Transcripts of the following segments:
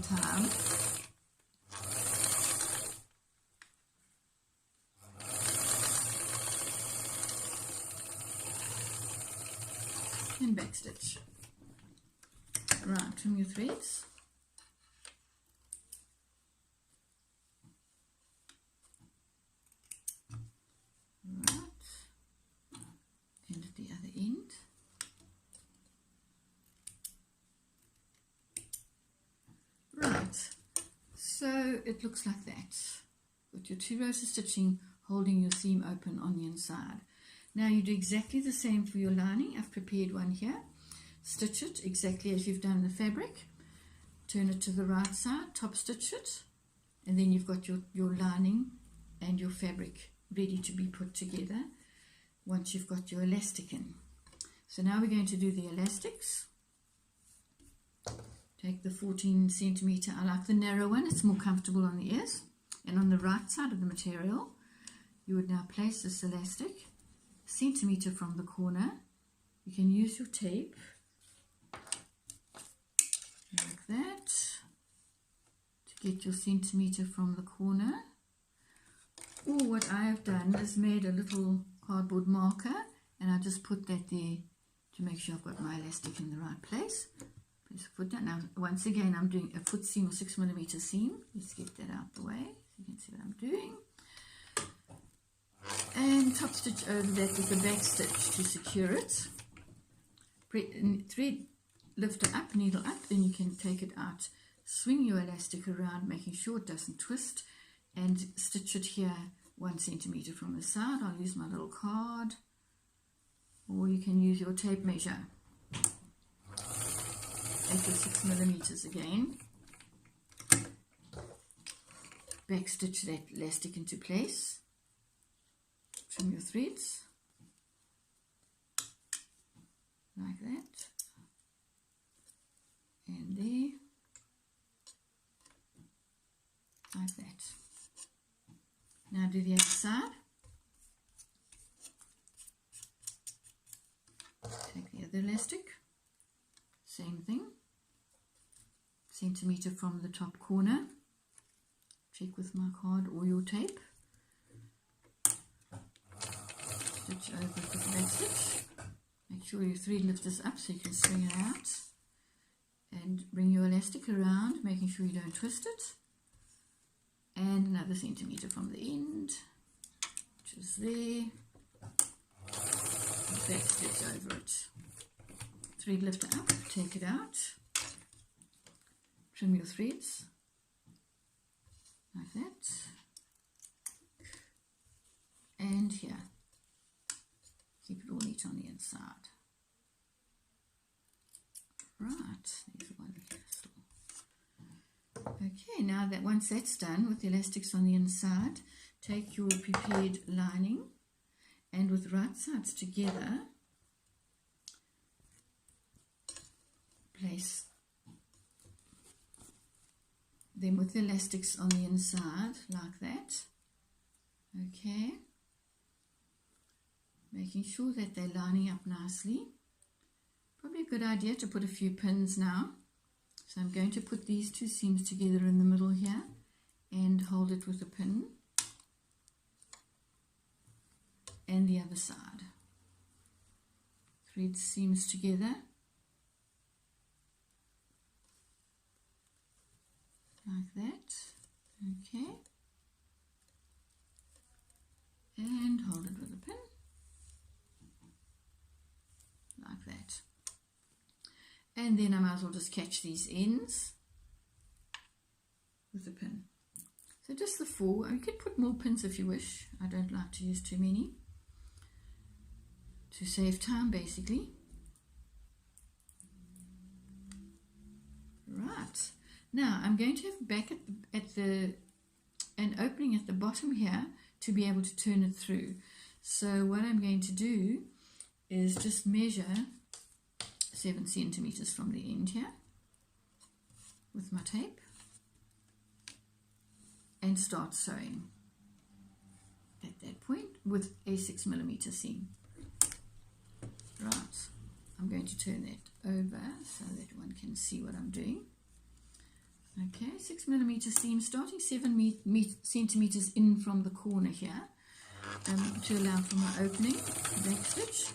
time. And backstitch. Right, trim your threads. Right, and at the other end. Right, so it looks like that. With your 2 rows of stitching holding your seam open on the inside. Now you do exactly the same for your lining. I've prepared one here. Stitch it exactly as you've done the fabric. Turn it to the right side, top stitch it, and then you've got your lining and your fabric ready to be put together once you've got your elastic in. So now we're going to do the elastics. Take the 14 centimeter, I like the narrow one, it's more comfortable on the ears. And on the right side of the material, you would now place this elastic centimeter from the corner. You can use your tape like that to get your centimeter from the corner. Or what I have done is made a little cardboard marker and I just put that there to make sure I've got my elastic in the right place. Place a foot down. Now once again I'm doing a foot seam or 6mm seam. Let's get that out the way so you can see what I'm doing. And top stitch over that with a back stitch to secure it. Thread lifter up, needle up, then you can take it out. Swing your elastic around, making sure it doesn't twist, and stitch it here 1 centimeter from the side. I'll use my little card, or you can use your tape measure. Take your 6mm again. Back stitch that elastic into place. Trim your threads like that, and there, like that. Now do the other side. Take the other elastic, same thing, centimeter from the top corner. Check with my card or your tape. Stitch over with the back stitch. Make sure your thread lifters up so you can swing it out. And bring your elastic around, making sure you don't twist it. And another centimeter from the end, which is there. Back stitch over it. Thread lifter up, take it out. Trim your threads like that. And here. Keep it all neat on the inside. Right, there's one here still. Okay, now that once that's done with the elastics on the inside, take your prepared lining and with the right sides together, place them with the elastics on the inside like that. Okay. Making sure that they're lining up nicely. Probably a good idea to put a few pins now. So I'm going to put these 2 seams together in the middle here and hold it with a pin. And the other side. Thread seams together. Like that. Okay. And hold it with a pin. Like that. And then I might as well just catch these ends with a pin. So just the 4. You could put more pins if you wish. I don't like to use too many to save time basically. Right. Now I'm going to have back at the an opening at the bottom here to be able to turn it through. So what I'm going to do is just measure 7 centimeters from the end here with my tape and start sewing at that point with a 6mm seam. Right, I'm going to turn that over so that one can see what I'm doing. Okay, 6mm seam, starting 7 centimeters in from the corner here, to allow for my opening, back stitch.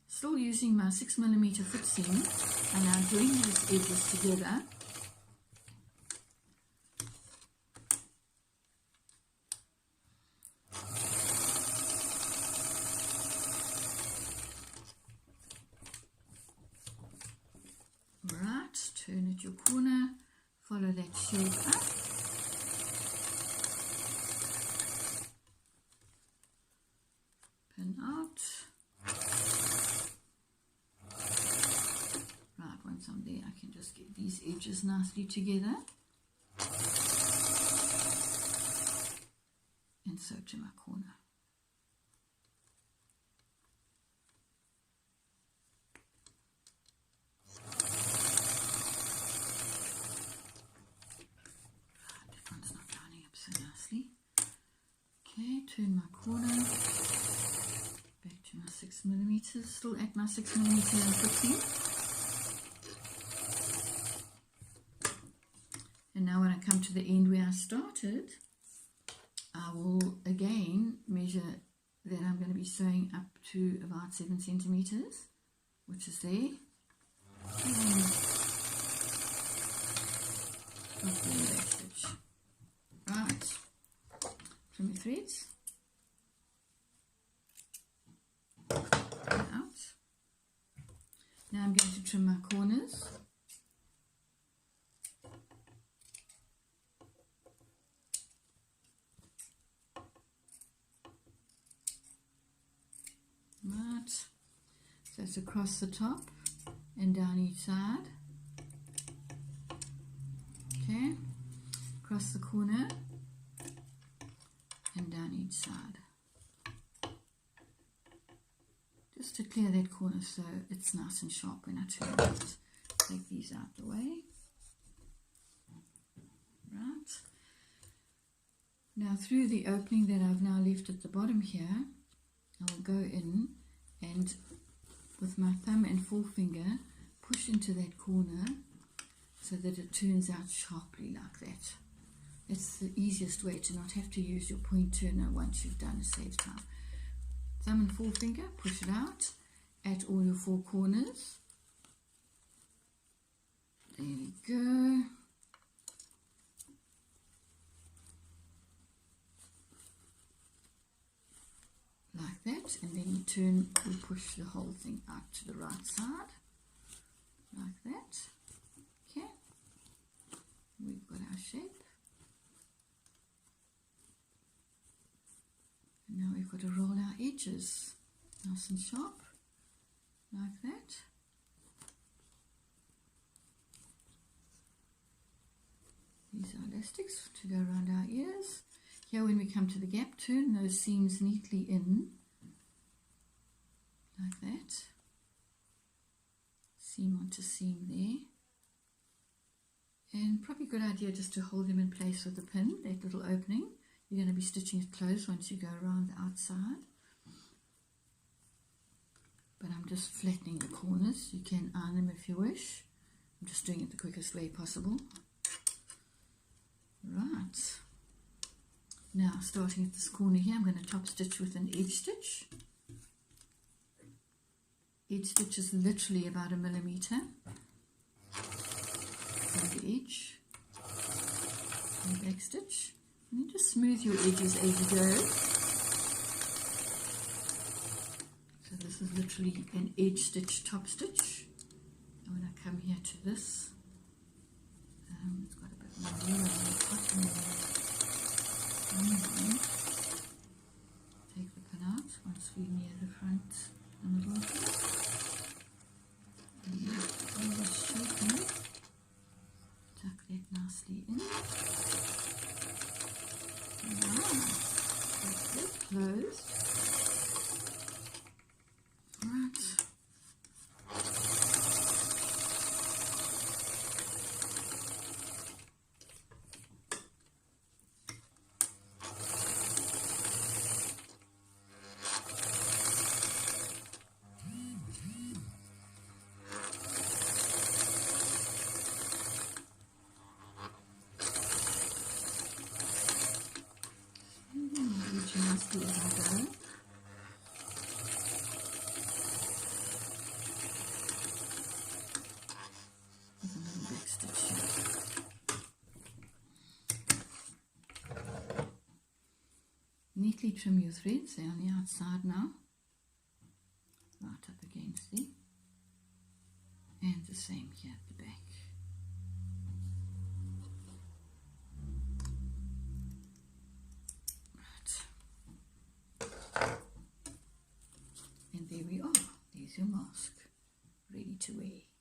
Still using my 6mm foot seam, and I'm joining these edges together. Right, turn at your corner, follow that shape up. Pin out. Right, once I'm there, I can just get these edges nicely together. And sew to my corner. Right, that one's not lining up so nicely. Okay, turn my corner. Back to my 6mm, still at my 6mm foot seam. And now when I come to the end where I started, I will again measure that I'm going to be sewing up to about 7 centimeters, which is there. And back stitch. Right, trim my threads. Out. Now I'm going to trim my corners. Right, so it's across the top and down each side. Okay, across the corner and down each side. Just to clear that corner so it's nice and sharp when I turn it. Take these out the way. Right. Now through the opening that I've now left at the bottom here, I'll go in and with my thumb and forefinger push into that corner so that it turns out sharply like that. It's the easiest way to not have to use your point turner once you've done. It saves time. Thumb and forefinger, push it out at all your four corners. There we go. Like that, and then we push the whole thing out to the right side, like that. Okay, we've got our shape. And now we've got to roll our edges nice and sharp, like that. These are elastics to go around our ears. Here when we come to the gap, turn those seams neatly in, like that. Seam onto seam there. And probably a good idea just to hold them in place with a pin, that little opening. You're going to be stitching it closed once you go around the outside. But I'm just flattening the corners. You can iron them if you wish. I'm just doing it the quickest way possible. Right. Now, starting at this corner here, I'm going to top stitch with an edge stitch. Edge stitch is literally about 1 millimeter on the edge. And back stitch. And then just smooth your edges as you go. So this is literally an edge stitch, top stitch. And when I come here to this, it's got a bit more room on the top and take the pin out once we're near the front, the middle. And pull the shape in. Tuck that nicely in. Wow, that's it, closed. Right. neatly trim your threads. They're on the outside now, right up against there, and the same here at the back. Right. And there we are. There's your mask, ready to wear.